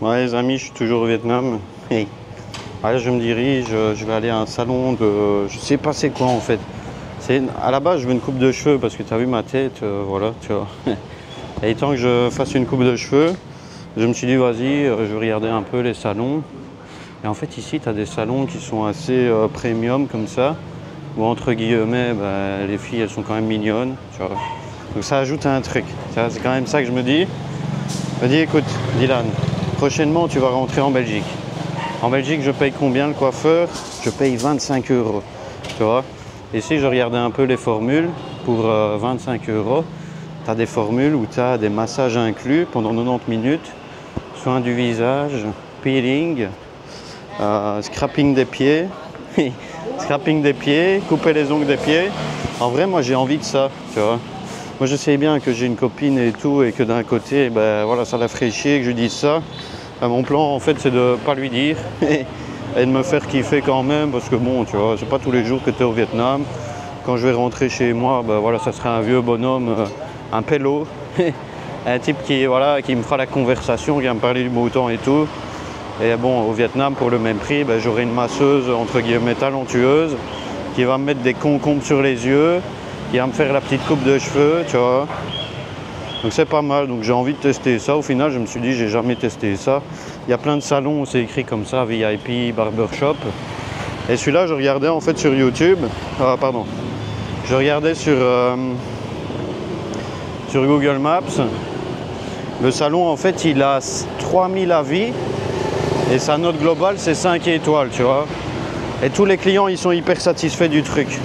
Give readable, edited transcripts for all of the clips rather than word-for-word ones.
Ouais les amis, je suis toujours au Vietnam. Et là, je me dirige, je vais aller à un salon de... Je sais pas c'est quoi en fait. À la base, je veux une coupe de cheveux parce que tu as vu ma tête, voilà, tu vois. Et tant que je fasse une coupe de cheveux, je me suis dit vas-y, je vais regarder un peu les salons. Et en fait ici, tu as des salons qui sont assez premium comme ça. Bon, entre guillemets, bah, les filles elles sont quand même mignonnes, tu vois. Donc ça ajoute un truc. C'est quand même ça que je me dis. Je me dis écoute Dylan, prochainement tu vas rentrer en Belgique. En Belgique je paye combien le coiffeur? Je paye 25 €. Tu vois. Ici je regardais un peu les formules. Pour 25 €, tu as des formules où tu as des massages inclus pendant 90 minutes. Soins du visage, peeling, scrapping des pieds. Scrapping des pieds, couper les ongles des pieds. En vrai moi j'ai envie de ça, tu vois. Moi je sais bien que j'ai une copine et tout et que d'un côté ben voilà ça la ferait chier que je lui dise ça. Mon plan en fait c'est de pas lui dire et de me faire kiffer quand même parce que bon tu vois c'est pas tous les jours que tu es au Vietnam. Quand je vais rentrer chez moi ben voilà ça sera un vieux bonhomme, un pélo, un type qui voilà qui me fera la conversation, qui va me parler du beau temps et tout. Et bon au Vietnam pour le même prix ben, j'aurai une masseuse entre guillemets talentueuse qui va me mettre des concombres sur les yeux, qui va me faire la petite coupe de cheveux, tu vois. Donc c'est pas mal, donc j'ai envie de tester ça. Au final, je me suis dit, j'ai jamais testé ça. Il y a plein de salons où c'est écrit comme ça, VIP, barbershop. Et celui-là, je regardais en fait sur YouTube. Pardon. Je regardais sur Google Maps. Le salon, en fait, il a 3000 avis. Et sa note globale, c'est 5 étoiles, tu vois. Et tous les clients, ils sont hyper satisfaits du truc.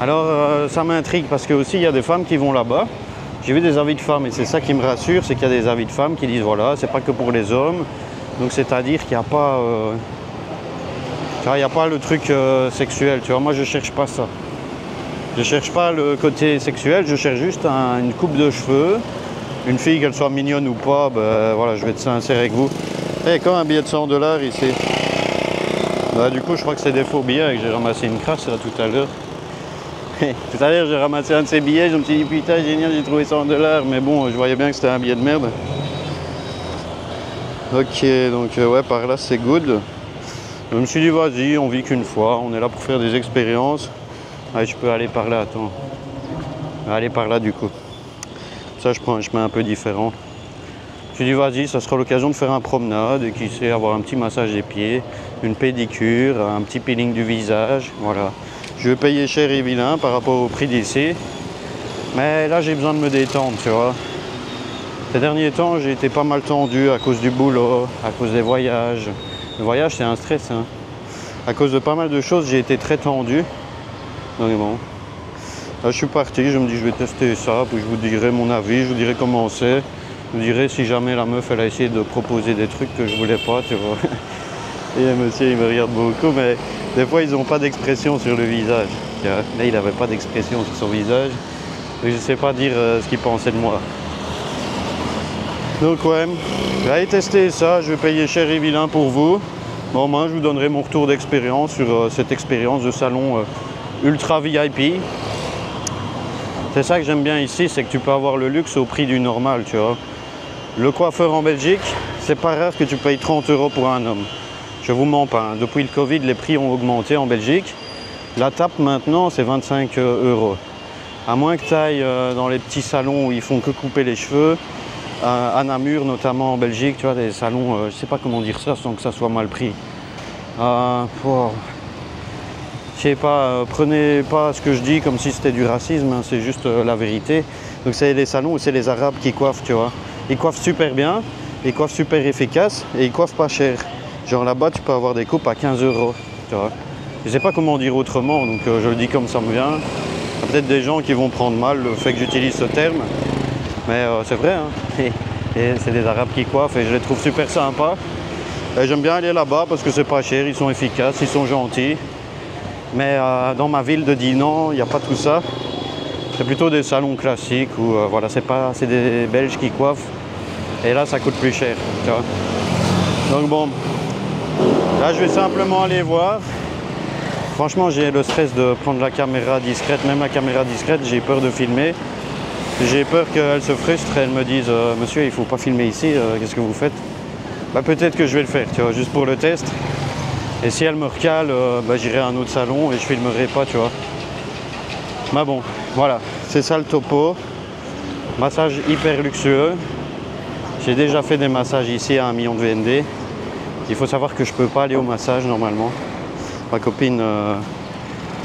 Alors ça m'intrigue parce que aussi il y a des femmes qui vont là-bas. J'ai vu des avis de femmes et c'est ça qui me rassure, c'est qu'il y a des avis de femmes qui disent voilà, c'est pas que pour les hommes. Donc c'est-à-dire qu'il n'y a pas, tu vois, il n'y a pas le truc sexuel. Tu vois, moi je cherche pas ça. Je cherche pas le côté sexuel, je cherche juste une coupe de cheveux. Une fille, qu'elle soit mignonne ou pas, ben voilà, je vais être sincère avec vous. Et quand un billet de 100 $ ici. Bah, du coup, je crois que c'est des faux billets et que j'ai ramassé une crasse là tout à l'heure. Tout à l'heure, j'ai ramassé un de ces billets, je me suis dit putain, génial, j'ai trouvé 100 $, mais bon, je voyais bien que c'était un billet de merde. Ok, donc ouais, par là c'est good. Je me suis dit, vas-y, on vit qu'une fois, on est là pour faire des expériences. Allez, je peux aller par là, attends. Aller par là du coup. Ça, je prends un chemin un peu différent. Je me suis dit, vas-y, ça sera l'occasion de faire un promenade et qui sait, avoir un petit massage des pieds, une pédicure, un petit peeling du visage, voilà. Je vais payer cher et vilain par rapport au prix d'ici. Mais là, j'ai besoin de me détendre, tu vois. Ces derniers temps, j'ai été pas mal tendu à cause du boulot, à cause des voyages. Le voyage, c'est un stress, hein. À cause de pas mal de choses, j'ai été très tendu. Donc bon. Là, je suis parti, je me dis, je vais tester ça, puis je vous dirai mon avis, je vous dirai comment c'est. Je vous dirai si jamais la meuf, elle a essayé de proposer des trucs que je voulais pas, tu vois. Et le monsieur, il me regarde beaucoup, mais des fois, ils n'ont pas d'expression sur le visage. Là, il n'avait pas d'expression sur son visage. Donc, je ne sais pas dire ce qu'il pensait de moi. Donc, ouais, je vais aller tester ça. Je vais payer cher et vilain pour vous. Bon, moi, je vous donnerai mon retour d'expérience sur cette expérience de salon ultra VIP. C'est ça que j'aime bien ici, c'est que tu peux avoir le luxe au prix du normal, tu vois. Le coiffeur en Belgique, c'est pas rare que tu payes 30 € pour un homme. Je vous mens pas, hein. Depuis le Covid, les prix ont augmenté en Belgique. La tape maintenant, c'est 25 €. À moins que tu ailles dans les petits salons où ils font que couper les cheveux, à Namur notamment en Belgique, tu vois, des salons, je sais pas comment dire ça sans que ça soit mal pris. Je sais pas, prenez pas ce que je dis comme si c'était du racisme, hein, c'est juste la vérité. Donc c'est les salons où c'est les Arabes qui coiffent, tu vois. Ils coiffent super bien, ils coiffent super efficace et ils coiffent pas cher. Genre là-bas, tu peux avoir des coupes à 15 €, tu vois. Je sais pas comment dire autrement, donc je le dis comme ça me vient. Il y a peut-être des gens qui vont prendre mal le fait que j'utilise ce terme, mais c'est vrai, hein. Et c'est des Arabes qui coiffent et je les trouve super sympas. J'aime bien aller là-bas parce que c'est pas cher, ils sont efficaces, ils sont gentils. Mais dans ma ville de Dinan, il n'y a pas tout ça. C'est plutôt des salons classiques où voilà, c'est des Belges qui coiffent. Et là, ça coûte plus cher, tu vois. Donc bon, là, je vais simplement aller voir. Franchement, j'ai le stress de prendre la caméra discrète. Même la caméra discrète, j'ai peur de filmer. J'ai peur qu'elle se frustre et elle me dise monsieur, il ne faut pas filmer ici, qu'est-ce que vous faites? bah, peut-être que je vais le faire, tu vois, juste pour le test. Et si elle me recale, bah, j'irai à un autre salon et je filmerai pas, tu vois. Mais bon, voilà, c'est ça le topo. Massage hyper luxueux. J'ai déjà fait des massages ici à 1 million de VND. Il faut savoir que je peux pas aller au massage normalement. Ma copine,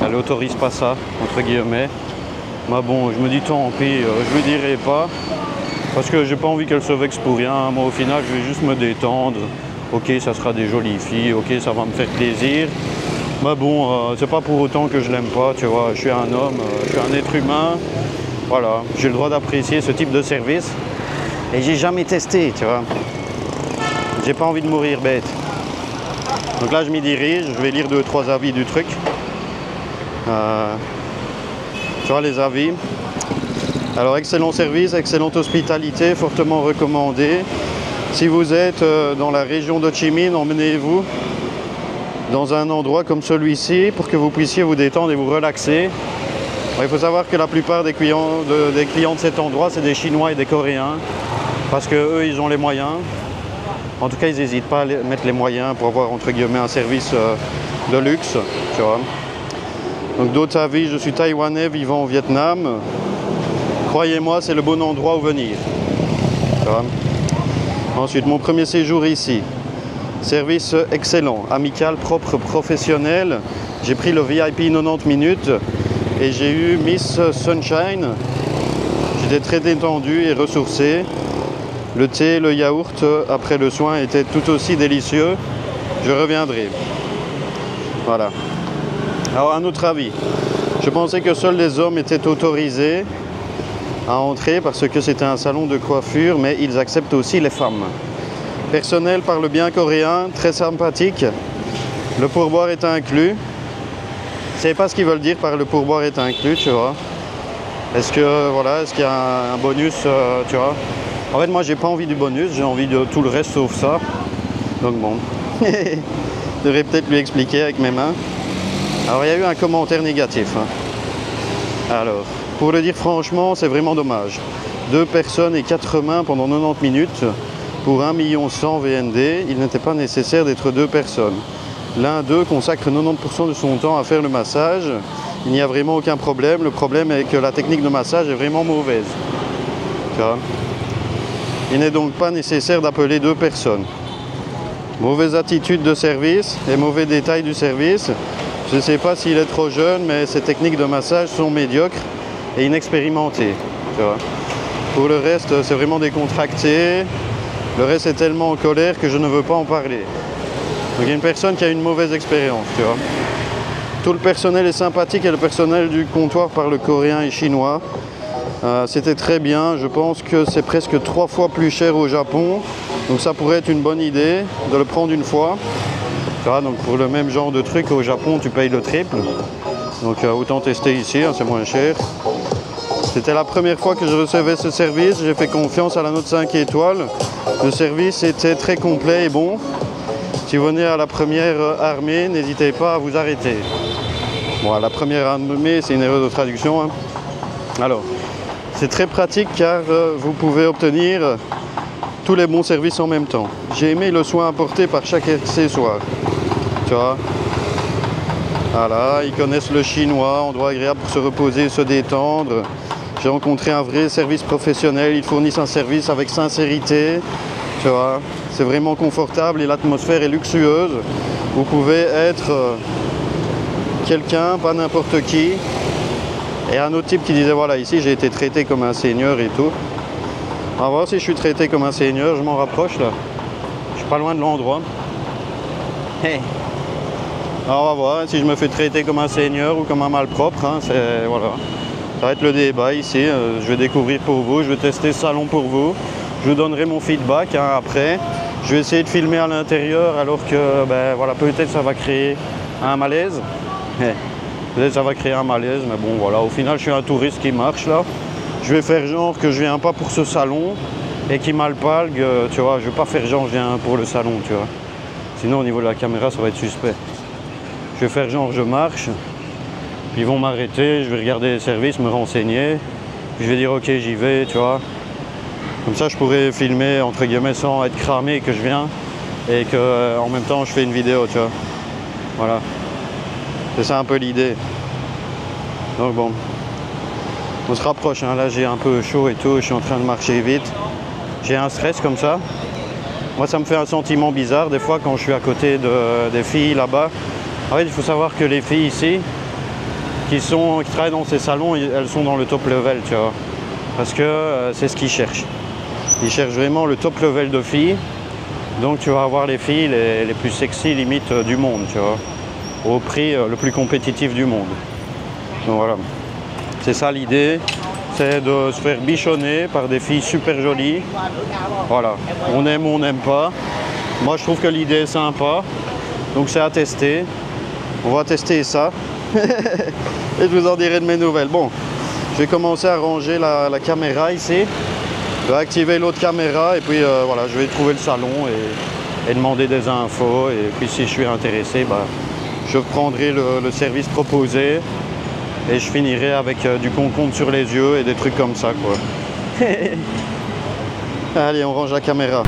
elle autorise pas ça, entre guillemets. Mais bon, je me dis tant pis, je lui dirai pas. Parce que j'ai pas envie qu'elle se vexe pour rien. Moi au final, je vais juste me détendre. Ok, ça sera des jolies filles, ok, ça va me faire plaisir. Mais bon, c'est pas pour autant que je l'aime pas, tu vois. Je suis un homme, je suis un être humain. Voilà, j'ai le droit d'apprécier ce type de service. Et j'ai jamais testé, tu vois. J'ai pas envie de mourir bête. Donc là, je m'y dirige, je vais lire 2-3 avis du truc. Tu vois, les avis. Alors, excellent service, excellente hospitalité, fortement recommandé. Si vous êtes dans la région d'Ho Chi Minh, emmenez-vous dans un endroit comme celui-ci pour que vous puissiez vous détendre et vous relaxer. Il faut savoir que la plupart des clients de cet endroit, c'est des Chinois et des Coréens, parce qu'eux, ils ont les moyens. En tout cas, ils n'hésitent pas à mettre les moyens pour avoir, entre guillemets, un service de luxe, tu vois. Donc d'autres avis, je suis taïwanais vivant au Vietnam. Croyez-moi, c'est le bon endroit où venir. Tu vois. Ensuite, mon premier séjour ici. Service excellent, amical, propre, professionnel. J'ai pris le VIP 90 minutes et j'ai eu Miss Sunshine. J'étais très détendu et ressourcé. Le thé, le yaourt après le soin étaient tout aussi délicieux. Je reviendrai. Voilà. Alors un autre avis. Je pensais que seuls les hommes étaient autorisés à entrer parce que c'était un salon de coiffure, mais ils acceptent aussi les femmes. Personnel parle bien coréen, très sympathique. Le pourboire est inclus. Je ne sais pas ce qu'ils veulent dire par le pourboire est inclus, tu vois. Est-ce que voilà, est-ce qu'il y a un bonus, tu vois. En fait, moi, j'ai pas envie du bonus, j'ai envie de tout le reste sauf ça. Donc bon, je devrais peut-être lui expliquer avec mes mains. Alors, il y a eu un commentaire négatif. Alors, pour le dire franchement, c'est vraiment dommage. 2 personnes et 4 mains pendant 90 minutes pour 1 100 000 VND. Il n'était pas nécessaire d'être 2 personnes. L'un d'eux consacre 90% de son temps à faire le massage. Il n'y a vraiment aucun problème. Le problème est que la technique de massage est vraiment mauvaise. Tu vois ? Il n'est donc pas nécessaire d'appeler 2 personnes. Mauvaise attitude de service et mauvais détail du service. Je ne sais pas s'il est trop jeune, mais ces techniques de massage sont médiocres et inexpérimentées. Tu vois. Pour le reste, c'est vraiment décontracté. Le reste est tellement en colère que je ne veux pas en parler. Donc il y a une personne qui a une mauvaise expérience. Tu vois. Tout le personnel est sympathique et le personnel du comptoir parle coréen et chinois. C'était très bien, je pense que c'est presque 3 fois plus cher au Japon, donc ça pourrait être une bonne idée de le prendre une fois. Donc pour le même genre de truc au Japon tu payes le triple, donc autant tester ici, hein, c'est moins cher. C'était la première fois que je recevais ce service, j'ai fait confiance à la note 5 étoiles. Le service était très complet et bon. Si vous venez à la première armée, n'hésitez pas à vous arrêter. Bon, à la première armée, c'est une erreur de traduction. Hein. Alors, c'est très pratique car vous pouvez obtenir tous les bons services en même temps. J'ai aimé le soin apporté par chaque accessoire. Tu vois. Voilà, ils connaissent le chinois, endroit agréable pour se reposer et se détendre. J'ai rencontré un vrai service professionnel, ils fournissent un service avec sincérité. Tu vois, c'est vraiment confortable et l'atmosphère est luxueuse. Vous pouvez être quelqu'un, pas n'importe qui. Et un autre type qui disait, voilà, ici j'ai été traité comme un seigneur et tout. On va voir si je suis traité comme un seigneur, je m'en rapproche là. Je suis pas loin de l'endroit. Hey. Alors on va voir si je me fais traiter comme un seigneur ou comme un malpropre. Hein, voilà. Ça va être le débat ici. Je vais découvrir pour vous, je vais tester ce salon pour vous. Je vous donnerai mon feedback hein, après. Je vais essayer de filmer à l'intérieur alors que ben, voilà, peut-être ça va créer un malaise. Hey. Peut-être ça va créer un malaise, mais bon voilà, au final je suis un touriste qui marche là. Je vais faire genre que je viens pas pour ce salon et qui m'alpague, tu vois, je vais pas faire genre je viens pour le salon, tu vois. Sinon au niveau de la caméra ça va être suspect. Je vais faire genre je marche, puis ils vont m'arrêter, je vais regarder les services, me renseigner, puis je vais dire ok j'y vais, tu vois. Comme ça je pourrais filmer entre guillemets sans être cramé que je viens et que en même temps je fais une vidéo, tu vois. Voilà. C'est ça un peu l'idée. Donc bon. On se rapproche, hein. Là j'ai un peu chaud et tout, je suis en train de marcher vite. J'ai un stress comme ça. Moi ça me fait un sentiment bizarre des fois quand je suis à côté des filles là-bas. En fait il faut savoir que les filles ici qui travaillent dans ces salons, elles sont dans le top level, tu vois. Parce que c'est ce qu'ils cherchent. Ils cherchent vraiment le top level de filles. Donc tu vas avoir les filles les plus sexy limite du monde, tu vois. Au prix le plus compétitif du monde. Donc voilà. C'est ça l'idée. C'est de se faire bichonner par des filles super jolies. Voilà. On aime ou on n'aime pas. Moi je trouve que l'idée est sympa. Donc c'est à tester. On va tester ça. Et je vous en dirai de mes nouvelles. Bon, je vais commencer à ranger la caméra ici. Je vais activer l'autre caméra et puis voilà, je vais trouver le salon et demander des infos. Et puis si je suis intéressé, bah, je prendrai le service proposé et je finirai avec du concombre sur les yeux et des trucs comme ça, quoi. Allez, on range la caméra.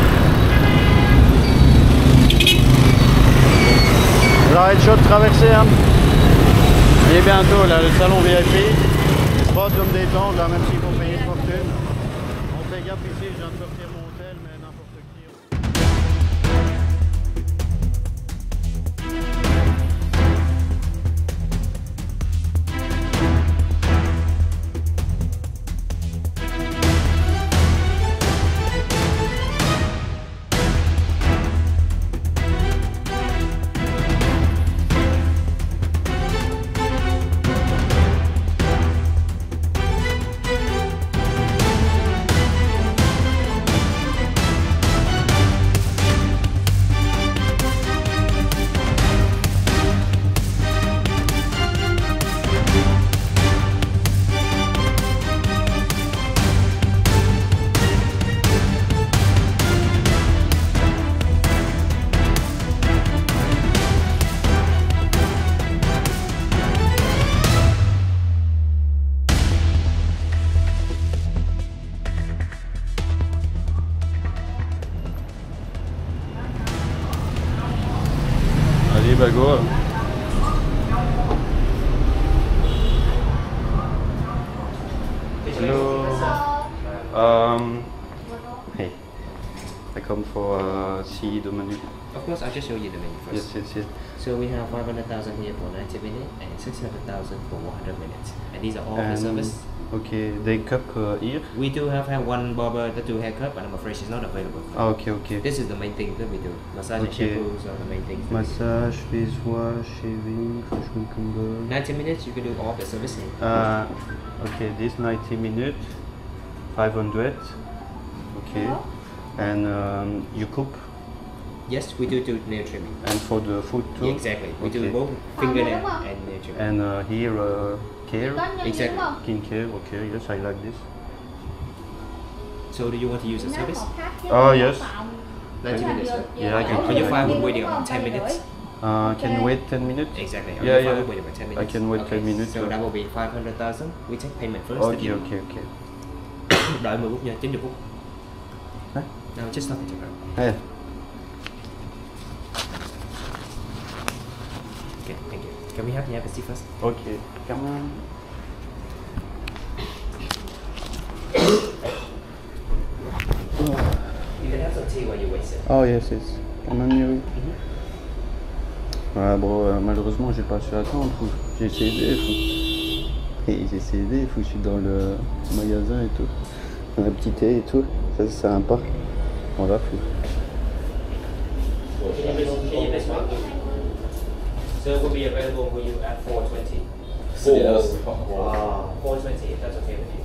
Ça va être chaud de traverser, hein. Et bientôt, là, le salon VIP. Pas de me détendre, là, même s'il faut payer une fortune. On fait gaffe ici, je viens de sortir mon hôtel, mais n'importe qui. Allez, bah go. Hello. Hey, I come for see the menu. Of course, I'll just show you the menu first. Yes. So we have 500,000 here for 90 minutes and 600,000 for 100 minutes. And these are all the service. Okay, they cup here. We do have one barber that do haircut, but I'm afraid she's not available. Ah, okay. This is the main thing that we do. Massage and shampoos are the main things. Massage, face wash, shaving, freshman combo. 90 minutes, you can do all the service here. Okay, this 90 minutes, 500. Okay, and you cook. Yes, we do nail trimming. And for the foot too? Yeah, exactly. We do both fingernail and nail trimming. And here care? Exactly. Skin care, okay, yes, I like this. So do you want to use the service? Oh, yes. 90 minutes, right? Yeah, I can. Are you fine with waiting about 10 minutes? Can wait 10 minutes? Exactly. Are Yeah, you fine yeah. with waiting about 10 minutes? I can wait 10 minutes. So that will be 500,000. We take payment first. Okay. Đợi 10 phút nha, 90 phút. Hả? No, just stop it. Hey. Okay, thank you. Can we have the apple first? Okay, come on. You can have some tea while you wait, sir. Oh yes. Come on, you. Ouais, bon, malheureusement, j'ai pas su attendre. J'ai essayé, je suis dans le magasin et tout. Un petit thé et tout. Ça, c'est sympa. Voilà, fou. Can you miss one? So it will be available for you at 420. Wow. 420, if that's okay with you.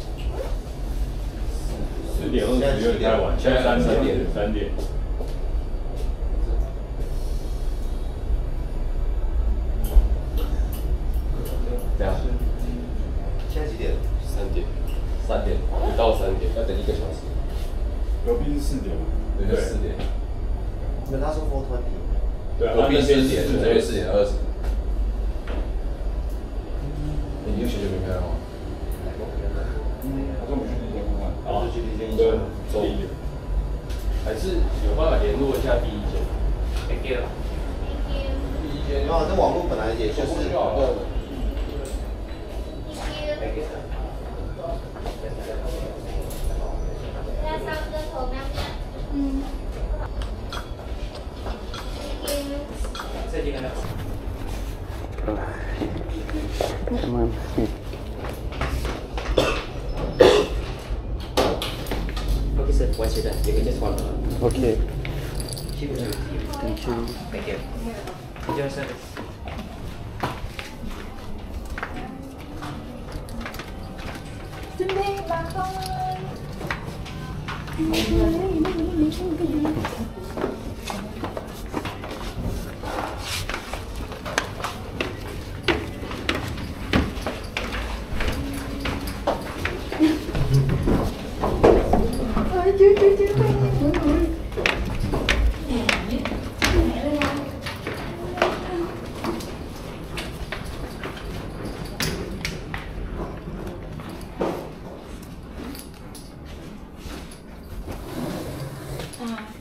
4点20有点太晚，现在3点。对啊。现在几点3点，不到3点，要等1个小时。隔壁是4点吗？对，就4点。因为他说420。对啊，隔壁4点，这这边4点20。你有学就没看到吗？他说我们去离线看看，好，就去离线一对下。，周一。还是有办法联络一下第一间。you. 然后这网络本来也就是Okay, sir. Once you're done, you can just follow. Ok. Thank you. Thank you. Thank you. Enjoy service.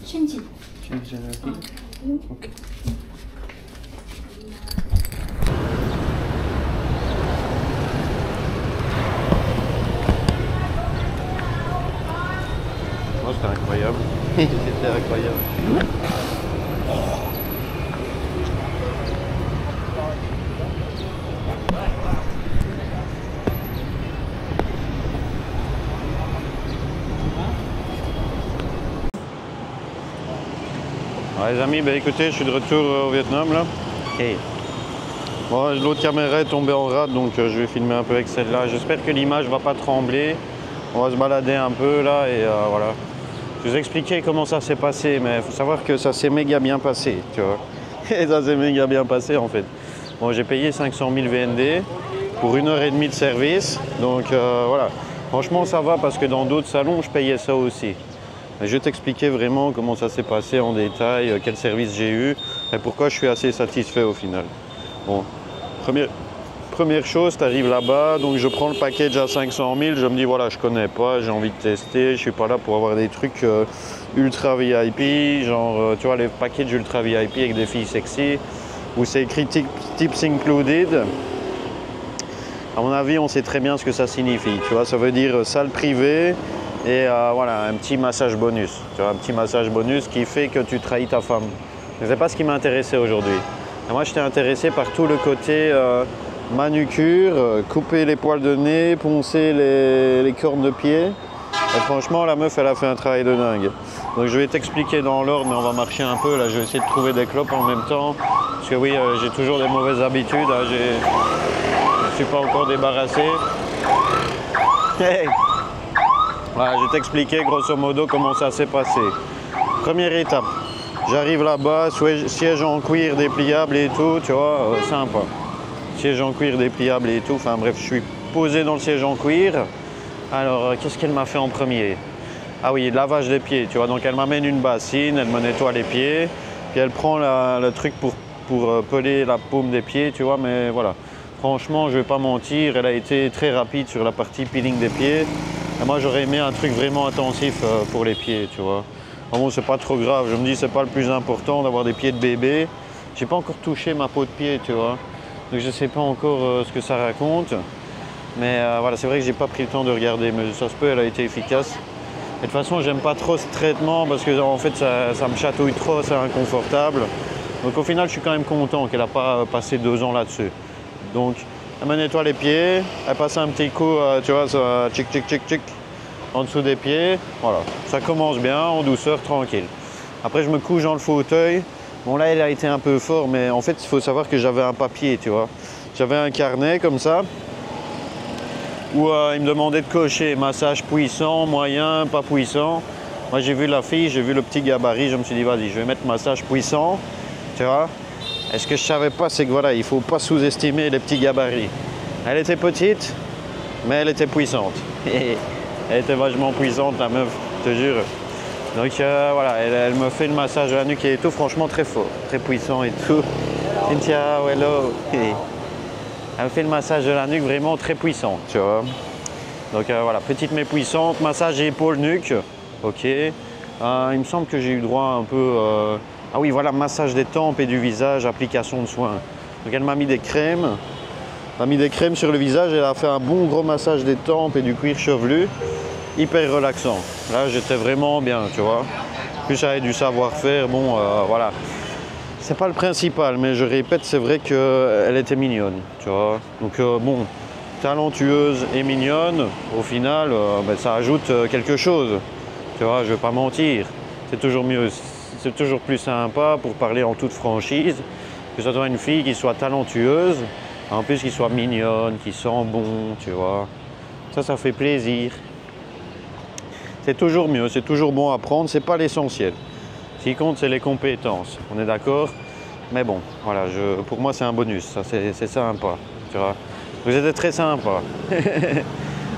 Change. Change the Ok. Oh, c'était incroyable. C'était incroyable. Ouais, les amis, bah, écoutez, je suis de retour au Vietnam là. Okay. Bon, l'autre caméra est tombée en rade, donc je vais filmer un peu avec celle-là. J'espère que l'image va pas trembler. On va se balader un peu là et voilà. Je vais vous expliquer comment ça s'est passé, mais il faut savoir que ça s'est méga bien passé, tu vois. Et ça s'est méga bien passé en fait. Bon, j'ai payé 500 000 VND pour 1h30 de service, donc voilà. Franchement, ça va parce que dans d'autres salons, je payais ça aussi. Je vais t'expliquer vraiment comment ça s'est passé en détail, quel service j'ai eu et pourquoi je suis assez satisfait au final. Bon, première chose, tu arrives là-bas, donc je prends le package à 500 000, je me dis voilà, je connais pas, j'ai envie de tester, je suis pas là pour avoir des trucs ultra VIP, genre tu vois les packages ultra VIP avec des filles sexy, où c'est écrit tips included. À mon avis, on sait très bien ce que ça signifie, tu vois, ça veut dire salle privée. Et voilà, un petit massage bonus. Tu vois, un petit massage bonus qui fait que tu trahis ta femme. Ce n'est pas ce qui m'intéressait aujourd'hui. Moi, j'étais intéressé par tout le côté manucure, couper les poils de nez, poncer les cornes de pied. Et franchement, la meuf, elle a fait un travail de dingue. Donc, je vais t'expliquer dans l'ordre, mais on va marcher un peu. Là, je vais essayer de trouver des clopes en même temps. Parce que oui, j'ai toujours des mauvaises habitudes. Hein, je ne suis pas encore débarrassé. Hey! Voilà, je vais t'expliquer grosso modo comment ça s'est passé. Première étape, j'arrive là-bas, siège en cuir dépliable et tout, tu vois, sympa. Siège en cuir dépliable et tout, enfin bref, je suis posé dans le siège en cuir. Alors, qu'est-ce qu'elle m'a fait en premier? Ah oui, lavage des pieds, tu vois, donc elle m'amène une bassine, elle me nettoie les pieds, puis elle prend le truc pour peler la paume des pieds, tu vois, mais voilà. Franchement, je vais pas mentir, elle a été très rapide sur la partie peeling des pieds. Et moi, j'aurais aimé un truc vraiment intensif pour les pieds, tu vois. Bon, c'est pas trop grave, je me dis c'est pas le plus important d'avoir des pieds de bébé. J'ai pas encore touché ma peau de pied, tu vois. Donc je sais pas encore ce que ça raconte. Mais voilà, c'est vrai que j'ai pas pris le temps de regarder, mais ça se peut, elle a été efficace. Et de toute façon, j'aime pas trop ce traitement parce que en fait, ça me chatouille trop, c'est inconfortable. Donc au final, je suis quand même content qu'elle n'a pas passé 2 ans là-dessus. Donc, elle me nettoie les pieds, elle passe un petit coup, tu vois, ça tchic tchic tchic tchic en dessous des pieds. Voilà, ça commence bien, en douceur, tranquille. Après, je me couche dans le fauteuil. Bon, là, elle a été un peu fort, mais en fait, il faut savoir que j'avais un papier, tu vois. J'avais un carnet comme ça, où il me demandait de cocher massage puissant, moyen, pas puissant. Moi, j'ai vu la fille, j'ai vu le petit gabarit, je me suis dit, vas-y, je vais mettre massage puissant, tu vois. Et ce que je savais pas, c'est que voilà, il faut pas sous-estimer les petits gabarits. Elle était petite, mais elle était puissante. Elle était vachement puissante, la meuf, je te jure. Donc voilà, elle me fait le massage à la nuque et tout, franchement très fort, très puissant et tout. Cynthia, hello. Elle me fait le massage de la nuque vraiment très puissant, tu vois. Donc voilà, petite mais puissante, massage épaule-nuque, ok. Il me semble que j'ai eu droit un peu Ah oui, voilà, massage des tempes et du visage, application de soins. Donc elle m'a mis des crèmes. Elle m'a mis des crèmes sur le visage, elle a fait un bon gros massage des tempes et du cuir chevelu. Hyper relaxant. Là, j'étais vraiment bien, tu vois. Plus j'avais du savoir-faire, bon, voilà. C'est pas le principal, mais je répète, c'est vrai qu'elle était mignonne, tu vois. Donc bon, talentueuse et mignonne, au final, ben, ça ajoute quelque chose. Tu vois, je vais pas mentir. C'est toujours mieux, c'est toujours plus sympa pour parler en toute franchise que ce soit une fille qui soit talentueuse, en plus qui soit mignonne, qui sent bon, tu vois. Ça fait plaisir. C'est toujours mieux, c'est toujours bon à prendre, c'est pas l'essentiel. Ce qui compte, c'est les compétences, on est d'accord? Mais bon, voilà, pour moi, c'est un bonus, ça, c'est sympa, tu vois. Vous étiez très sympa.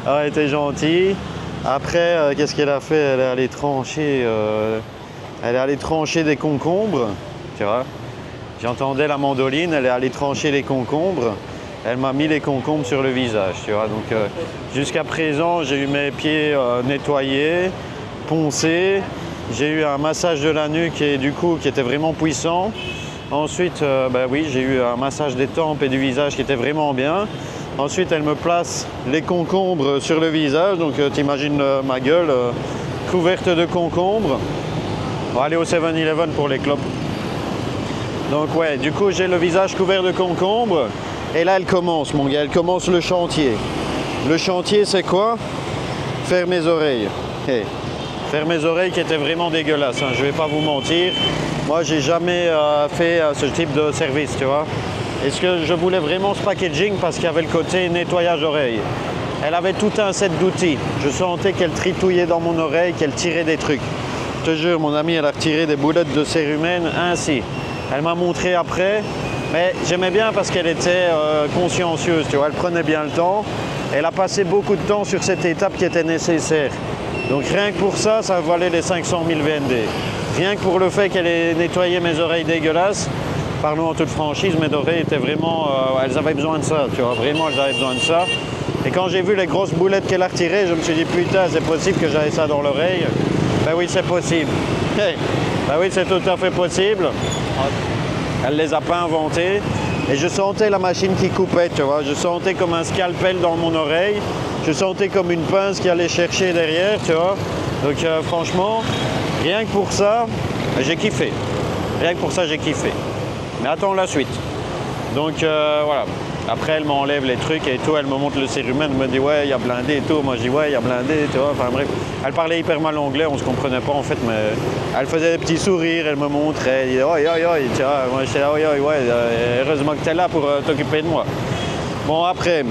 Ah, elle était gentille. Après, qu'est-ce qu'elle a fait? Elle est allée trancher des concombres, tu vois. J'entendais la mandoline, elle est allée trancher les concombres. Elle m'a mis les concombres sur le visage, tu vois. Donc, jusqu'à présent, j'ai eu mes pieds nettoyés, poncés. J'ai eu un massage de la nuque et du cou qui était vraiment puissant. Ensuite, ben oui, j'ai eu un massage des tempes et du visage qui était vraiment bien. Ensuite, elle me place les concombres sur le visage. Donc, t'imagines ma gueule couverte de concombres. On va aller au 7-Eleven pour les clopes. Donc, ouais, du coup, j'ai le visage couvert de concombres. Et là, elle commence, mon gars. Elle commence le chantier. Le chantier, c'est quoi? Faire mes oreilles. Hey. Faire mes oreilles qui étaient vraiment dégueulasses, hein, je vais pas vous mentir. Moi, j'ai jamais fait ce type de service, tu vois. Est-ce que je voulais vraiment ce packaging parce qu'il y avait le côté nettoyage oreille. Elle avait tout un set d'outils. Je sentais qu'elle tritouillait dans mon oreille, qu'elle tirait des trucs. Je te jure, mon amie, elle a retiré des boulettes de cérumen ainsi. Elle m'a montré après, mais j'aimais bien parce qu'elle était consciencieuse, tu vois. Elle prenait bien le temps. Elle a passé beaucoup de temps sur cette étape qui était nécessaire. Donc rien que pour ça, ça valait les 500 000 VND. Rien que pour le fait qu'elle ait nettoyé mes oreilles dégueulasses, parlons en toute franchise, mes oreilles étaient vraiment... elles avaient besoin de ça, tu vois, vraiment elles avaient besoin de ça. Et quand j'ai vu les grosses boulettes qu'elle a retirées, je me suis dit, putain, c'est possible que j'avais ça dans l'oreille. Ben oui, c'est possible. Hey. Ben oui, c'est tout à fait possible. Elle les a pas inventées. Et je sentais la machine qui coupait, tu vois. Je sentais comme un scalpel dans mon oreille. Je sentais comme une pince qui allait chercher derrière, tu vois. Donc franchement, rien que pour ça, j'ai kiffé. Rien que pour ça, j'ai kiffé. Mais attends la suite. Donc voilà. Après, elle m'enlève les trucs et tout. Elle me montre le cérumen. Elle me dit, ouais, il y a blindé et tout. Moi, je dis, ouais, il y a blindé, tu vois. Enfin bref. Elle parlait hyper mal anglais. On se comprenait pas, en fait. Mais elle faisait des petits sourires. Elle me montrait. Elle disait, oi, oi, oi. Tu vois, moi, j'étais là, oi, oi, ouais. Heureusement que tu es là pour t'occuper de moi. Bon, après,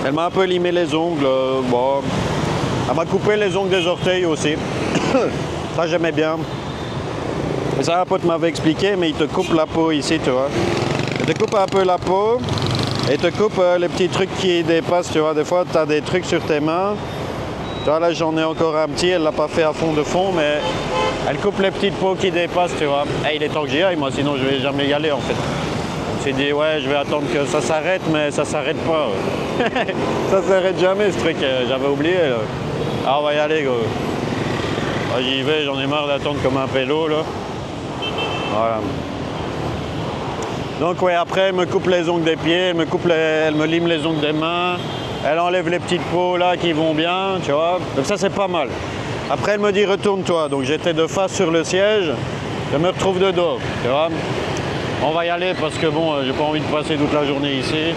elle m'a un peu limé les ongles. Bon. Elle m'a coupé les ongles des orteils aussi. Ça, j'aimais bien. Et ça, un pote m'avait expliqué, mais il te coupe la peau ici, tu vois. Il te coupe un peu la peau et te coupe les petits trucs qui dépassent, tu vois. Des fois, tu as des trucs sur tes mains. Tu vois, là, j'en ai encore un petit. Elle l'a pas fait à fond de fond, mais elle coupe les petites peaux qui dépassent, tu vois. Et il est temps que j'y aille, moi, sinon je vais jamais y aller, en fait. Je me suis dit, ouais, je vais attendre que ça s'arrête, mais ça s'arrête pas. Ça s'arrête jamais, ce truc. J'avais oublié, là. Ah, on va y aller, gros. Ah, j'y vais, j'en ai marre d'attendre comme un pélo, là. Voilà. Donc ouais, après elle me coupe les ongles des pieds, elle me lime les ongles des mains, elle enlève les petites peaux là qui vont bien, tu vois. Donc ça c'est pas mal. Après elle me dit retourne-toi, donc j'étais de face sur le siège, je me retrouve de dos, tu vois. On va y aller parce que bon, j'ai pas envie de passer toute la journée ici.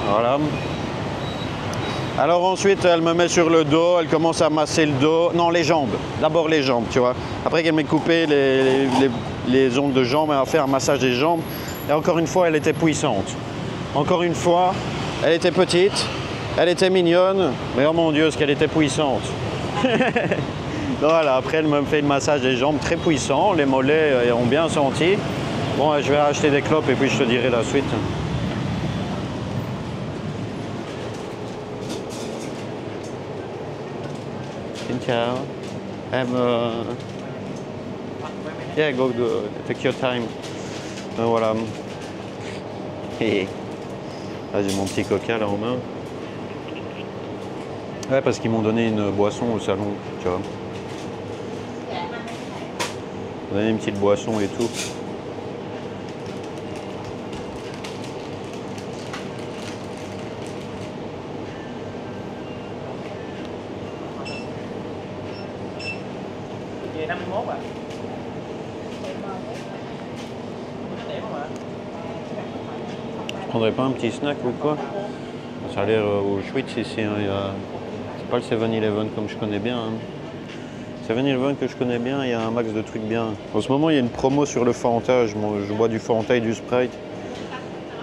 Voilà. Alors ensuite, elle me met sur le dos, elle commence à masser le dos. Non, les jambes. D'abord les jambes, tu vois. Après qu'elle m'ait coupé les ongles de jambes, elle a fait un massage des jambes. Et encore une fois, elle était puissante. Encore une fois, elle était petite, elle était mignonne, mais oh mon Dieu, ce qu'elle était puissante. Voilà, après elle me fait le massage des jambes très puissant, les mollets ont bien senti. Bon, je vais acheter des clopes et puis je te dirai la suite. Ciao. Yeah, go take your time. Voilà. Et là, j'ai mon petit coca là en main. Ouais, parce qu'ils m'ont donné une boisson au salon, tu vois. donner une petite boisson et tout. Về 51 à? Je prendrais pas un petit snack ou quoi? Ça a l'air au Schwitz ici, hein, c'est pas le 7-Eleven comme je connais bien. Hein. 7-Eleven que je connais bien, il y a un max de trucs bien. En ce moment, il y a une promo sur le Fanta, je bois du Fanta et du Sprite.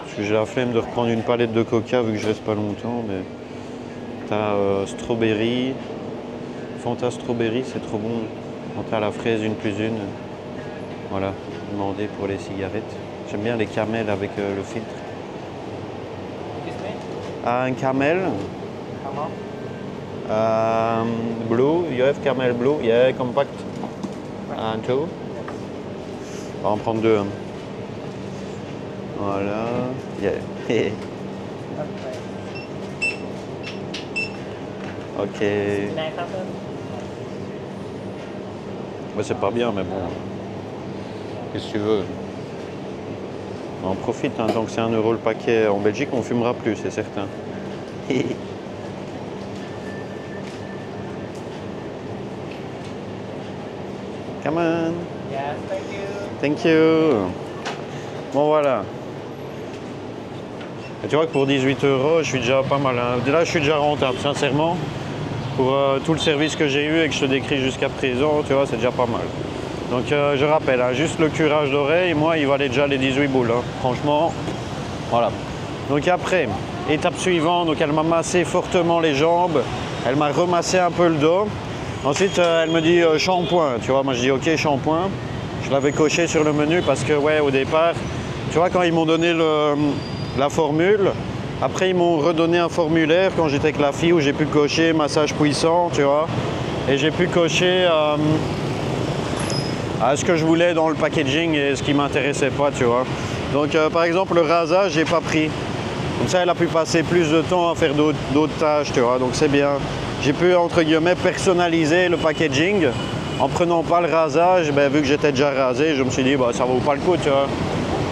Parce que j'ai la flemme de reprendre une palette de Coca vu que je reste pas longtemps. Mais t'as Strawberry, Fanta Strawberry, c'est trop bon. Fanta à la fraise, une plus une. Voilà, demandé pour les cigarettes. J'aime bien les camels avec le filtre. Un camel. Comment? Blue, you have camel blue, yeah, compact. And two. On va en prendre deux. Hein. Voilà. Yeah. Ok. Ouais, c'est pas bien, mais bon. Qu'est-ce que tu veux? On profite, hein, tant que c'est 1 € le paquet. En Belgique, on fumera plus, c'est certain. Come on. Yes, thank you. Thank you. Bon, voilà. Et tu vois que pour 18 €, je suis déjà pas mal. Hein. Là, je suis déjà rentable, sincèrement. Pour tout le service que j'ai eu et que je te décris jusqu'à présent, tu vois, c'est déjà pas mal. Donc je rappelle, hein, juste le curage d'oreille, moi il valait déjà les 18 boules, hein. Franchement, voilà. Donc après, étape suivante, donc elle m'a massé fortement les jambes, elle m'a remassé un peu le dos. Ensuite elle me dit shampoing, tu vois, moi je dis ok shampoing. Je l'avais coché sur le menu parce que ouais au départ, tu vois quand ils m'ont donné la formule, après ils m'ont redonné un formulaire quand j'étais avec la fille où j'ai pu cocher massage puissant, tu vois. Et j'ai pu cocher ce que je voulais dans le packaging et ce qui m'intéressait pas, tu vois. Donc par exemple le rasage, j'ai pas pris. Comme ça elle a pu passer plus de temps à faire d'autres tâches, tu vois. Donc c'est bien. J'ai pu entre guillemets personnaliser le packaging en prenant pas le rasage. Ben, vu que j'étais déjà rasé, je me suis dit bah ça vaut pas le coup, tu vois.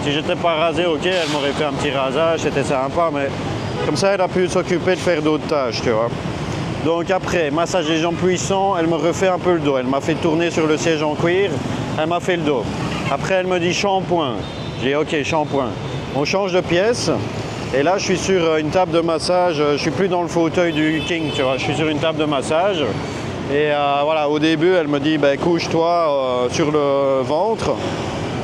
Si j'étais pas rasé, ok, elle m'aurait fait un petit rasage, c'était sympa, mais comme ça elle a pu s'occuper de faire d'autres tâches, tu vois. Donc après, massage des jambes puissant, elle me refait un peu le dos. Elle m'a fait tourner sur le siège en cuir, elle m'a fait le dos. Après, elle me dit shampoing. J'ai dit ok, shampoing. On change de pièce. Et là, je suis sur une table de massage. Je suis plus dans le fauteuil du King, tu vois. Je suis sur une table de massage. Et voilà, au début, elle me dit ben, couche-toi sur le ventre.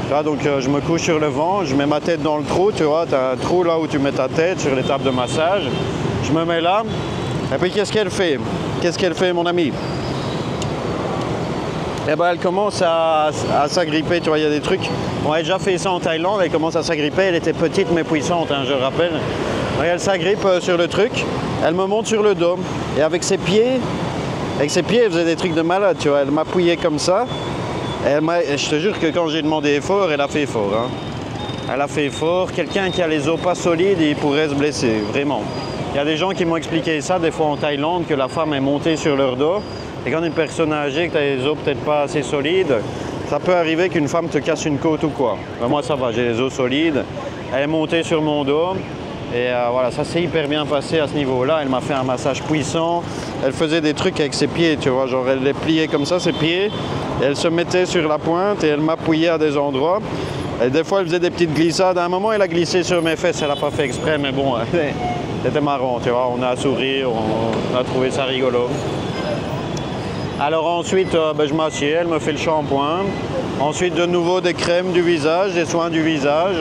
Tu vois, donc je me couche sur le ventre, je mets ma tête dans le trou, tu vois. Tu as un trou là où tu mets ta tête sur les tables de massage. Je me mets là. Et puis qu'est-ce qu'elle fait? Qu'est-ce qu'elle fait, mon ami? Eh ben, elle commence à s'agripper, tu vois, il y a des trucs. On a déjà fait ça en Thaïlande, elle commence à s'agripper, elle était petite mais puissante, hein, je rappelle. Donc, elle s'agrippe sur le truc, elle me monte sur le dos. Et avec ses pieds, elle faisait des trucs de malade, tu vois. Elle m'appuyait comme ça. Et je te jure que quand j'ai demandé effort, elle a fait effort. Hein. Elle a fait effort. Quelqu'un qui a les os pas solides, il pourrait se blesser, vraiment. Il y a des gens qui m'ont expliqué ça, des fois en Thaïlande, que la femme est montée sur leur dos. Et quand une personne âgée, que tu as les os peut-être pas assez solides, ça peut arriver qu'une femme te casse une côte ou quoi. Ben, moi ça va, j'ai les os solides. Elle est montée sur mon dos. Et voilà, ça s'est hyper bien passé à ce niveau-là. Elle m'a fait un massage puissant. Elle faisait des trucs avec ses pieds, tu vois. Genre elle les pliait comme ça, ses pieds. Et elle se mettait sur la pointe et elle m'appuyait à des endroits. Et des fois, elle faisait des petites glissades. À un moment, elle a glissé sur mes fesses. Elle n'a pas fait exprès, mais bon, c'était marrant, tu vois. On a souri, on a trouvé ça rigolo. Alors ensuite, je m'assieds, elle me fait le shampoing. Ensuite, de nouveau, des crèmes du visage, des soins du visage.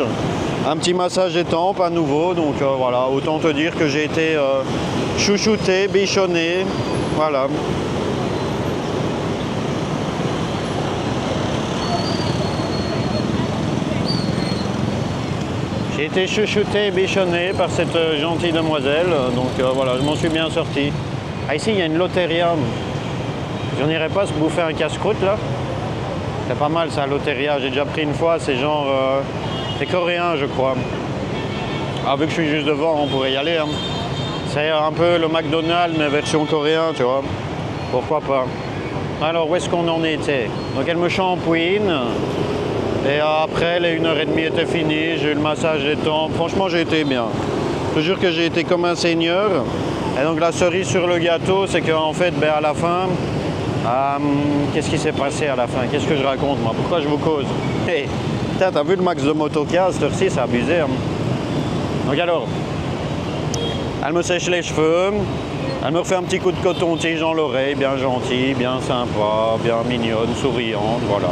Un petit massage des tempes à nouveau. Donc voilà, autant te dire que j'ai été chouchouté, bichonné. Voilà. J'ai été chouchouté et bichonné par cette gentille demoiselle, donc voilà, je m'en suis bien sorti. Ah ici, il y a une Lotteria. J'en irais pas se bouffer un casse-croûte là. C'est pas mal ça, Lotteria, j'ai déjà pris une fois, c'est genre... c'est coréen je crois. Ah, vu que je suis juste devant, on pourrait y aller. Hein. C'est un peu le McDonald's mais version coréen, tu vois. Pourquoi pas. Alors, où est-ce qu'on en était? Donc, elle me shampouine. Et après, les 1h30 étaient finies. J'ai eu le massage des tempes. Franchement, j'ai été bien. Je te jure que j'ai été comme un seigneur. Et donc, la cerise sur le gâteau, c'est qu'en fait, ben, à la fin, qu'est-ce qui s'est passé à la fin? Qu'est-ce que je raconte, moi? Pourquoi je vous cause? Hey, putain, t'as vu le max de motocas, cette heure-ci, c'est abusé. Hein. Donc, alors, elle me sèche les cheveux. Elle me refait un petit coup de coton-tige dans l'oreille, bien gentil, bien sympa, bien mignonne, souriante, voilà.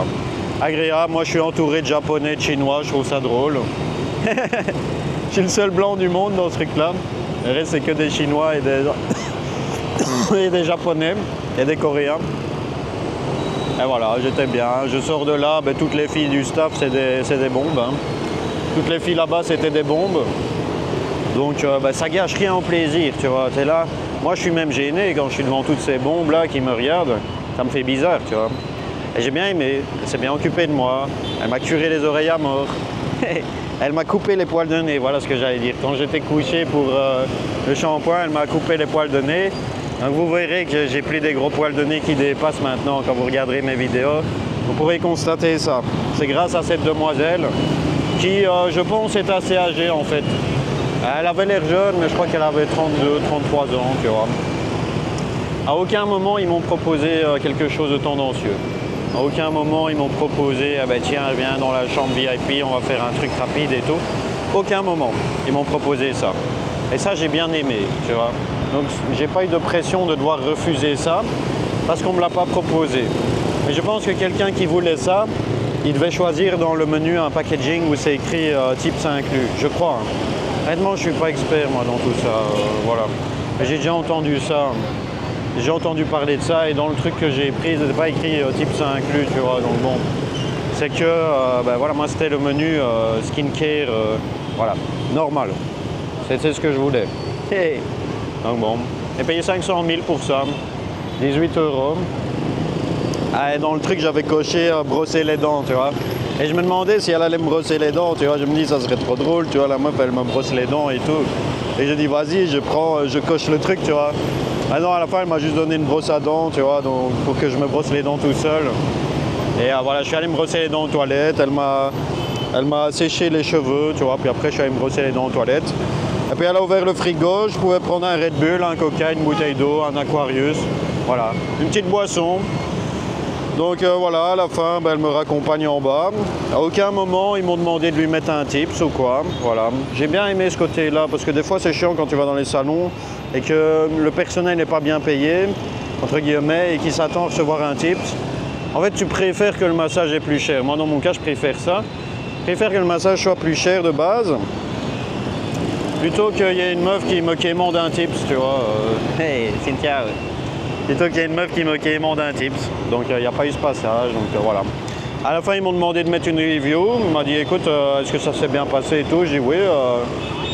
Agréable, moi je suis entouré de japonais, de chinois, je trouve ça drôle. Je suis le seul blanc du monde dans ce truc-là. Le reste c'est que des chinois et et des japonais et des coréens. Et voilà, j'étais bien. Je sors de là, ben, toutes les filles du staff c'est des bombes. Hein. Toutes les filles là-bas c'était des bombes. Donc ben, ça gâche rien au plaisir, tu vois. T'es là. Moi, je suis même gêné quand je suis devant toutes ces bombes-là qui me regardent. Ça me fait bizarre, tu vois. Et j'ai bien aimé. Elle s'est bien occupée de moi. Elle m'a curé les oreilles à mort. Elle m'a coupé les poils de nez, voilà ce que j'allais dire. Quand j'étais couché pour le shampoing, elle m'a coupé les poils de nez. Donc vous verrez que j'ai plus des gros poils de nez qui dépassent maintenant quand vous regarderez mes vidéos. Vous pourrez constater ça. C'est grâce à cette demoiselle qui, je pense, est assez âgée en fait. Elle avait l'air jeune, mais je crois qu'elle avait 32, 33 ans, tu vois. À aucun moment, ils m'ont proposé quelque chose de tendancieux. À aucun moment, ils m'ont proposé, ah ben tiens, viens dans la chambre VIP, on va faire un truc rapide et tout. Aucun moment, ils m'ont proposé ça. Et ça, j'ai bien aimé, tu vois. Donc, j'ai pas eu de pression de devoir refuser ça, parce qu'on me l'a pas proposé. Mais je pense que quelqu'un qui voulait ça, il devait choisir dans le menu un packaging où c'est écrit tips inclus, je crois. Hein. Honnêtement, je ne suis pas expert moi dans tout ça, voilà. Mais j'ai déjà entendu ça, j'ai entendu parler de ça et dans le truc que j'ai pris, c'était pas écrit tips inclus, tu vois. Donc bon, c'est que, ben voilà, moi c'était le menu skincare, voilà, normal. C'était ce que je voulais. Hey. Donc bon, j'ai payé 500 000 pour ça, 18 €. Ah, et dans le truc, j'avais coché brosser les dents, tu vois. Et je me demandais si elle allait me brosser les dents, tu vois. Je me dis, ça serait trop drôle, tu vois. La meuf, elle me brosse les dents et tout. Et je dis, vas-y, je coche le truc, tu vois. Ah non, à la fin, elle m'a juste donné une brosse à dents, tu vois, donc, pour que je me brosse les dents tout seul. Et voilà, je suis allé me brosser les dents aux toilettes. Elle m'a séché les cheveux, tu vois. Puis après, je suis allé me brosser les dents aux toilettes. Et puis, elle a ouvert le frigo. Je pouvais prendre un Red Bull, un Coca, une bouteille d'eau, un Aquarius. Voilà, une petite boisson. Donc voilà, à la fin, ben, elle me raccompagne en bas. À aucun moment, ils m'ont demandé de lui mettre un tips ou quoi. Voilà. J'ai bien aimé ce côté-là, parce que des fois, c'est chiant quand tu vas dans les salons et que le personnel n'est pas bien payé, entre guillemets, et qu'il s'attend à recevoir un tips. En fait, tu préfères que le massage est plus cher. Moi, dans mon cas, je préfère ça. Je préfère que le massage soit plus cher de base, plutôt qu'il y ait une meuf qui me quémande un tips, tu vois. Hey, Cynthia. Plutôt qu'il y ait une meuf qui me quémande un tips. Donc il n'y a pas eu ce passage, donc voilà. À la fin, ils m'ont demandé de mettre une review. Il m'a dit, écoute, est-ce que ça s'est bien passé et tout? Je dis oui,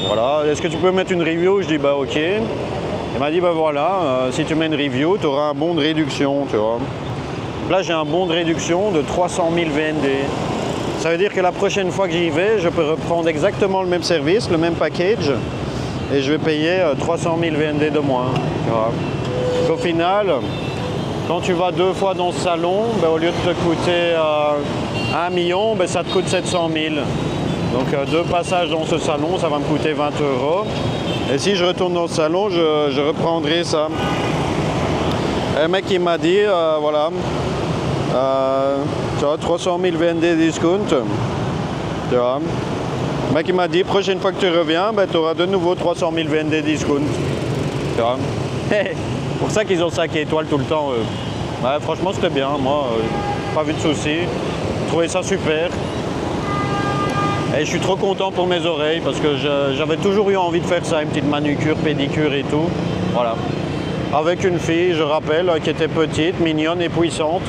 voilà. Est-ce que tu peux mettre une review? Je dis bah ok. Il m'a dit bah voilà, si tu mets une review, tu auras un bon de réduction, tu vois. Là, j'ai un bon de réduction de 300 000 VND. Ça veut dire que la prochaine fois que j'y vais, je peux reprendre exactement le même service, le même package, et je vais payer 300 000 VND de moins, tu vois. Au final, quand tu vas 2 fois dans ce salon, ben, au lieu de te coûter 1 million, ben, ça te coûte 700 000. Donc 2 passages dans ce salon, ça va me coûter 20 €. Et si je retourne dans ce salon, je reprendrai ça. Et le mec il m'a dit, voilà, tu vois, 300 000 VND discount. Tu vois. Le mec il m'a dit, prochaine fois que tu reviens, ben, tu auras de nouveau 300 000 VND discount. Tu vois. C'est pour ça qu'ils ont 5 étoiles tout le temps. Ouais, franchement, c'était bien. Moi, pas vu de soucis. J'ai trouvé ça super. Et je suis trop content pour mes oreilles parce que j'avais toujours eu envie de faire ça, une petite manucure, pédicure et tout. Voilà. Avec une fille, je rappelle, qui était petite, mignonne et puissante.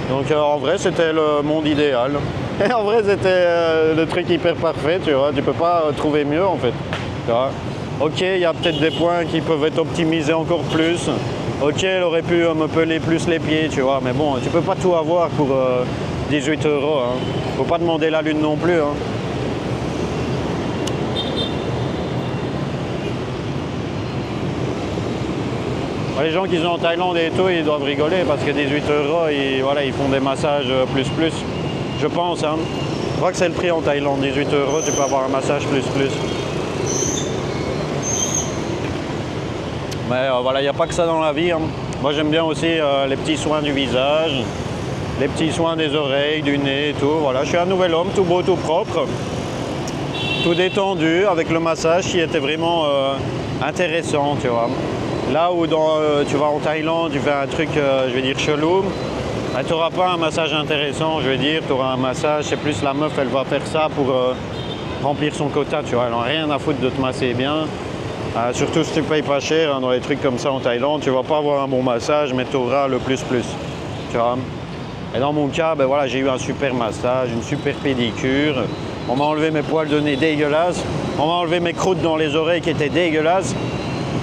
Donc en vrai, c'était le monde idéal. Et en vrai, c'était le truc hyper parfait, tu vois. Tu peux pas trouver mieux, en fait. Tu vois. Ok, il y a peut-être des points qui peuvent être optimisés encore plus. Ok, elle aurait pu me peler plus les pieds, tu vois. Mais bon, tu peux pas tout avoir pour 18 €. Hein. Faut pas demander la lune non plus. Hein. Les gens qui sont en Thaïlande et tout, ils doivent rigoler parce que 18 €, voilà, ils font des massages plus. Je pense, hein. Je crois que c'est le prix en Thaïlande, 18 €, tu peux avoir un massage plus. Mais voilà, il n'y a pas que ça dans la vie, hein. Moi j'aime bien aussi les petits soins du visage, les petits soins des oreilles, du nez et tout. Voilà, je suis un nouvel homme, tout beau, tout propre, tout détendu, avec le massage qui était vraiment intéressant, tu vois. Là où tu vas en Thaïlande, tu fais un truc, je vais dire, chelou, ben, tu n'auras pas un massage intéressant, je vais dire, tu auras un massage, c'est plus la meuf, elle va faire ça pour remplir son quota, tu vois. Elle n'a rien à foutre de te masser bien. Surtout si tu ne payes pas cher, hein, dans les trucs comme ça en Thaïlande, tu ne vas pas avoir un bon massage, mais tu auras le plus, tu vois. Et dans mon cas, ben voilà, j'ai eu un super massage, une super pédicure. On m'a enlevé mes poils de nez dégueulasses. On m'a enlevé mes croûtes dans les oreilles qui étaient dégueulasses.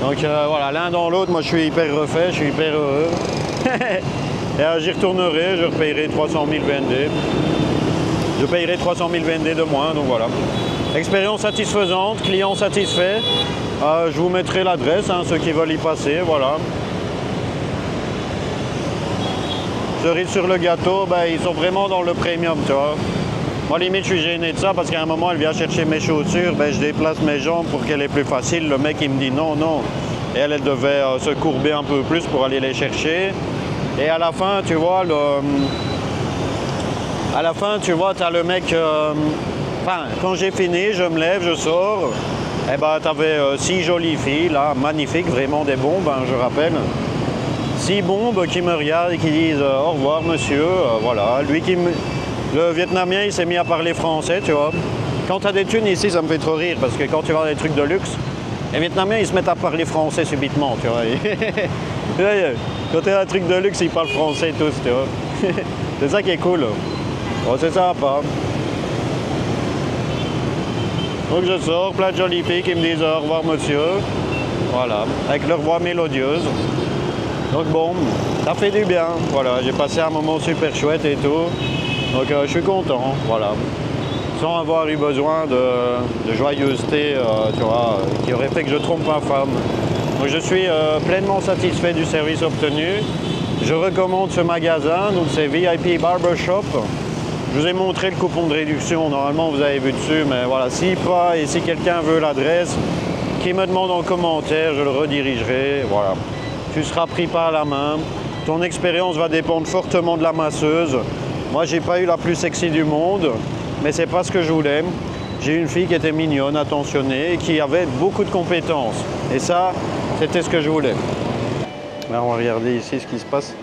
Donc voilà, l'un dans l'autre, moi je suis hyper refait, je suis hyper heureux. Et j'y retournerai, je repayerai 300 000 VND. Je payerai 300 000 VND de moins, donc voilà. Expérience satisfaisante, client satisfait. Je vous mettrai l'adresse, hein, ceux qui veulent y passer, voilà. Cerise sur le gâteau, ben, ils sont vraiment dans le premium, tu vois. Moi, limite, je suis gêné de ça parce qu'à un moment, elle vient chercher mes chaussures, ben, je déplace mes jambes pour qu'elle est plus facile. Le mec, il me dit non. Et elle devait se courber un peu plus pour aller les chercher. Et à la fin, tu vois, tu as le mec... quand j'ai fini, je me lève, je sors. Et ben, tu avais 6 jolies filles, là, magnifiques, vraiment des bombes, hein, je rappelle. 6 bombes qui me regardent et qui disent au revoir, monsieur. Voilà, le Vietnamien, il s'est mis à parler français, tu vois. Quand tu as des thunes ici, ça me fait trop rire, parce que quand tu vas dans des trucs de luxe, les Vietnamiens, ils se mettent à parler français subitement, tu vois. Quand tu as un truc de luxe, ils parlent français tous, tu vois. C'est ça qui est cool. Bon, c'est sympa. Donc je sors, plein de jolies filles qui me disent au revoir monsieur, voilà, avec leur voix mélodieuse. Donc bon, ça fait du bien, voilà, j'ai passé un moment super chouette et tout, donc je suis content, voilà. Sans avoir eu besoin de joyeuseté, tu vois, qui aurait fait que je trompe ma femme. Donc je suis pleinement satisfait du service obtenu. Je recommande ce magasin, donc c'est VIP Barbershop. Je vous ai montré le coupon de réduction, normalement vous avez vu dessus, mais voilà, si pas et si quelqu'un veut l'adresse, qui me demande en commentaire, je le redirigerai, voilà. Tu seras pris par la main, ton expérience va dépendre fortement de la masseuse. Moi j'ai pas eu la plus sexy du monde, mais c'est pas ce que je voulais. J'ai eu une fille qui était mignonne, attentionnée, et qui avait beaucoup de compétences. Et ça, c'était ce que je voulais. Là, on va regarder ici ce qui se passe.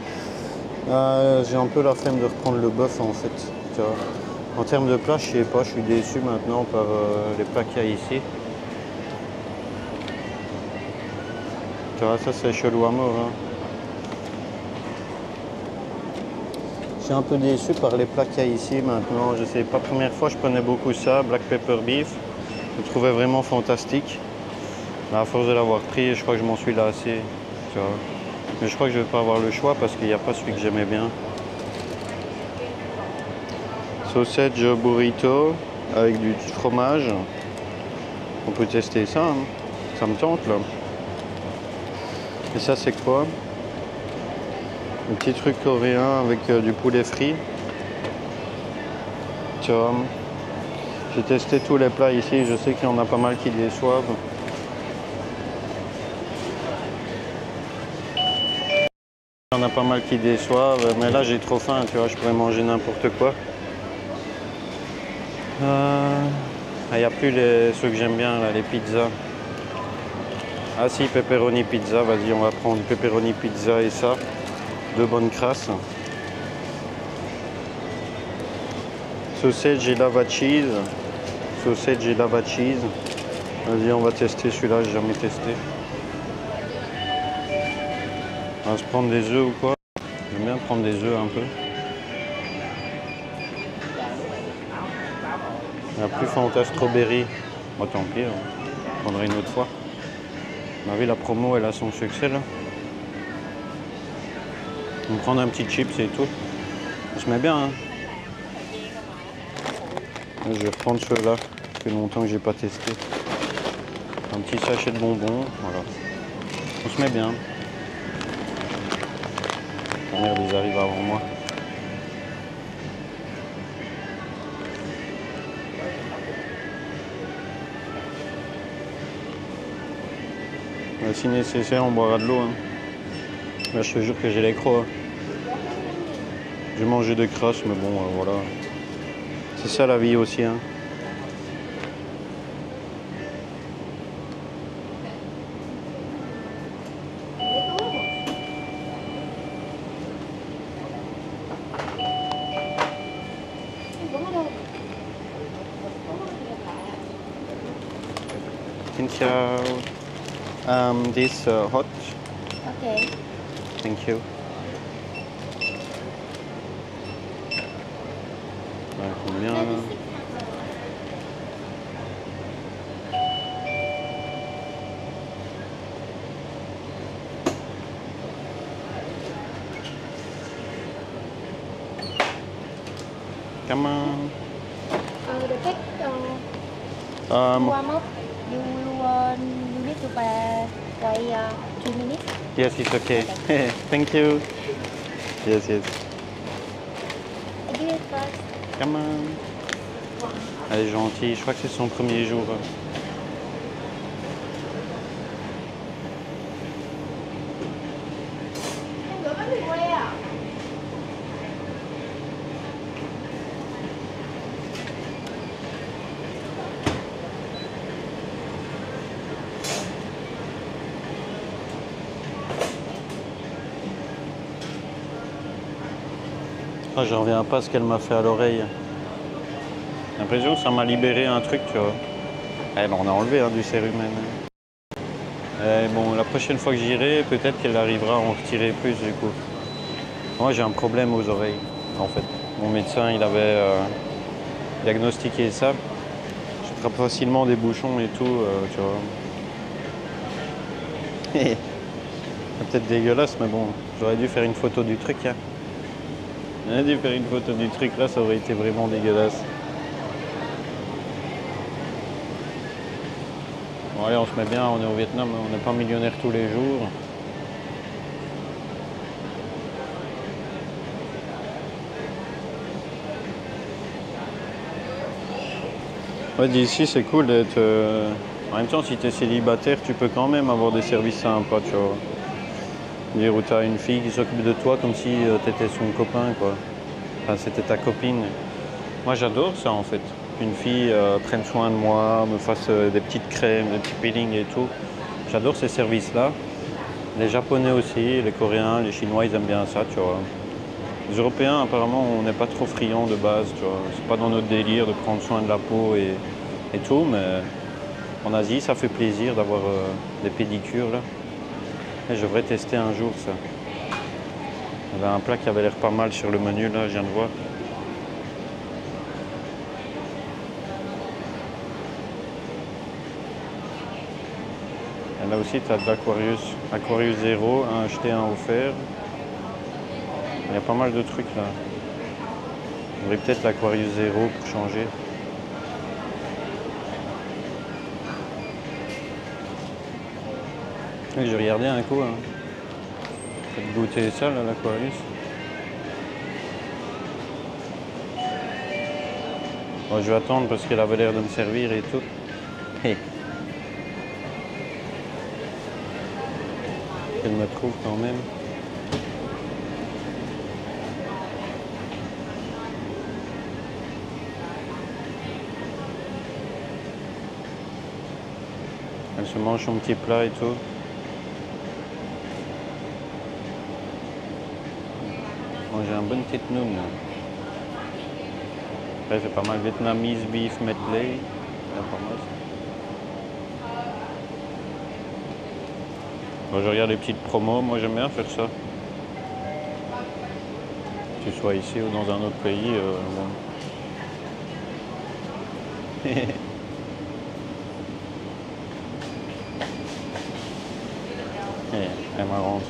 J'ai un peu la flemme de reprendre le bœuf en fait. Tu vois. En termes de plats, je sais pas, je suis déçu maintenant par les plats qu'il y a ici. Tu vois, ça c'est chelou à mort. Hein. Je suis un peu déçu par les plats qu'il y a ici maintenant. Je sais pas, première fois je prenais beaucoup ça, Black Pepper Beef. Je le trouvais vraiment fantastique. Mais à force de l'avoir pris, je crois que je m'en suis lassé. Tu vois. Mais je crois que je vais pas avoir le choix parce qu'il n'y a pas celui que j'aimais bien. Sausage burrito avec du fromage. On peut tester ça, hein. Ça me tente là. Et ça c'est quoi? Un petit truc coréen avec du poulet frit. Tu vois, j'ai testé tous les plats ici, je sais qu'il y en a pas mal qui déçoivent. Il y en a pas mal qui déçoivent, mais là j'ai trop faim, tu vois, je pourrais manger n'importe quoi. Il n'y a plus ceux que j'aime bien, là, les pizzas. Ah si, pepperoni pizza, vas-y, on va prendre pepperoni pizza et ça. 2 bonnes crasses. Sausage et lava cheese. Sausage et lava cheese. Vas-y, on va tester celui-là, j'ai jamais testé. On va se prendre des œufs ou quoi? J'aime bien prendre des œufs un peu. La plus Fanta strawberry. Bon, tant pis, on prendra une autre fois. On a vu la promo, elle a son succès là. On va prendre un petit chips et tout. Ça se met bien, hein. Là, je vais reprendre ceux-là. Ça fait longtemps que j'ai pas testé. Un petit sachet de bonbons, voilà. On se met bien. Ah merde, ils arrivent avant moi. Si nécessaire, on boira de l'eau. Hein. Là, je te jure que j'ai les crocs. J'ai mangé des crasses, mais bon, voilà. C'est ça la vie aussi. Hein. Thank you. This hot. Okay. Thank you. Combien là? Come on. The cake warm up. You need to wait 2 minutes. Yes, it's okay. Thank you. Yes, yes. I give it first. Come on. Elle est gentille. Je crois que c'est son premier jour. Ah, je reviens pas à ce qu'elle m'a fait à l'oreille. J'ai l'impression que ça m'a libéré un truc, tu vois. Eh ben, on a enlevé du cérumen. Bon, la prochaine fois que j'irai, peut-être qu'elle arrivera à en retirer plus du coup. Moi, j'ai un problème aux oreilles, en fait. Mon médecin, il avait diagnostiqué ça. J'attrape facilement des bouchons et tout, tu vois. C'est peut-être dégueulasse, mais bon, j'aurais dû faire une photo du truc. Hein. J'aurais dû faire une photo du truc, là, ça aurait été vraiment dégueulasse. Bon, allez, on se met bien, on est au Vietnam, on n'est pas millionnaire tous les jours. Ouais, d'ici, c'est cool d'être... En même temps, si tu es célibataire, tu peux quand même avoir des services sympas, tu vois. Dire où tu as une fille qui s'occupe de toi comme si tu étais son copain, quoi. Enfin, c'était ta copine. Moi, j'adore ça, en fait. Une fille prenne soin de moi, me fasse des petites crèmes, des petits peelings et tout. J'adore ces services-là. Les Japonais aussi, les Coréens, les Chinois, ils aiment bien ça, tu vois. Les Européens, apparemment, on n'est pas trop friands de base, tu vois. C'est pas dans notre délire de prendre soin de la peau et tout, mais en Asie, ça fait plaisir d'avoir des pédicures, là. Et je devrais tester un jour, ça. Il y avait un plat qui avait l'air pas mal sur le menu, là, je viens de voir. Et là aussi, tu as de l'Aquarius. Aquarius Zero, un acheté, un offert. Il y a pas mal de trucs là. On aurait peut-être l'Aquarius Zero pour changer. Oui, j'ai regardé un coup. Hein. Peut-être goûter ça là, l'Aquarius. Bon, je vais attendre parce qu'elle avait l'air de me servir et tout. Hey. Elle me trouve quand même. Elle se mange son petit plat et tout. Manger un bon petite noun. Après, c'est pas mal. Vietnamese beef medley. C'est pas mal ça. Bon, je regarde les petites promos. Moi, j'aime bien faire ça. Que tu sois ici ou dans un autre pays. Bon. Elle est marrante.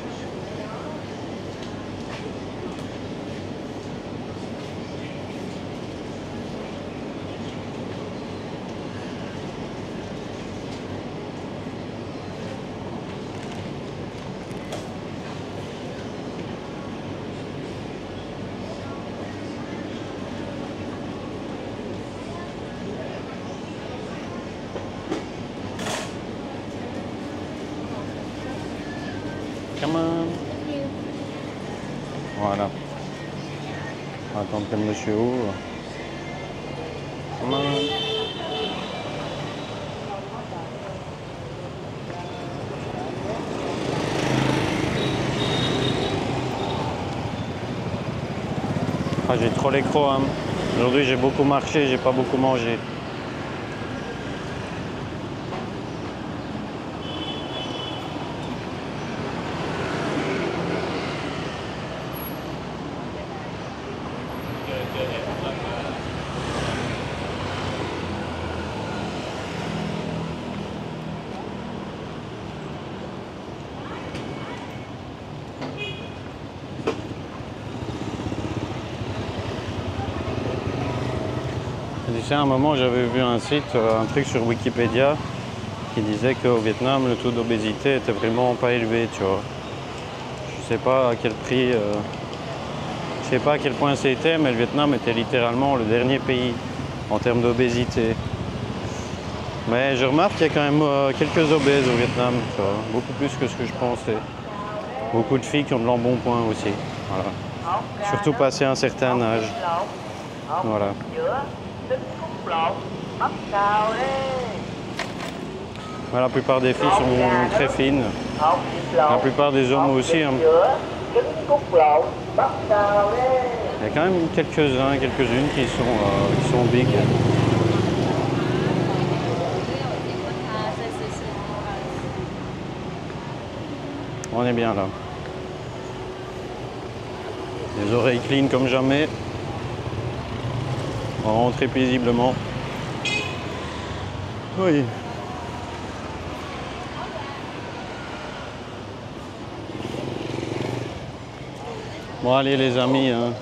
Come on. Thank you. Voilà. On va attendre que le monsieur ouvre. Come on. Ah, j'ai trop les crocs. Hein. Aujourd'hui, j'ai beaucoup marché, j'ai pas beaucoup mangé. Tu sais, à un moment, j'avais vu un site, un truc sur Wikipédia qui disait qu'au Vietnam, le taux d'obésité était vraiment pas élevé, tu vois. Je sais pas à quel prix, je sais pas à quel point c'était, mais le Vietnam était littéralement le dernier pays en termes d'obésité. Mais je remarque qu'il y a quand même quelques obèses au Vietnam, tu vois, beaucoup plus que ce que je pensais. Beaucoup de filles qui ont de l'embonpoint aussi, voilà. Surtout passé un certain âge. Voilà. La plupart des filles sont très fines. La plupart des hommes aussi. Hein. Il y a quand même quelques-uns, quelques-unes qui sont big. On est bien là. Les oreilles clean comme jamais. On va rentrer paisiblement. Oui. Bon allez les amis, hein.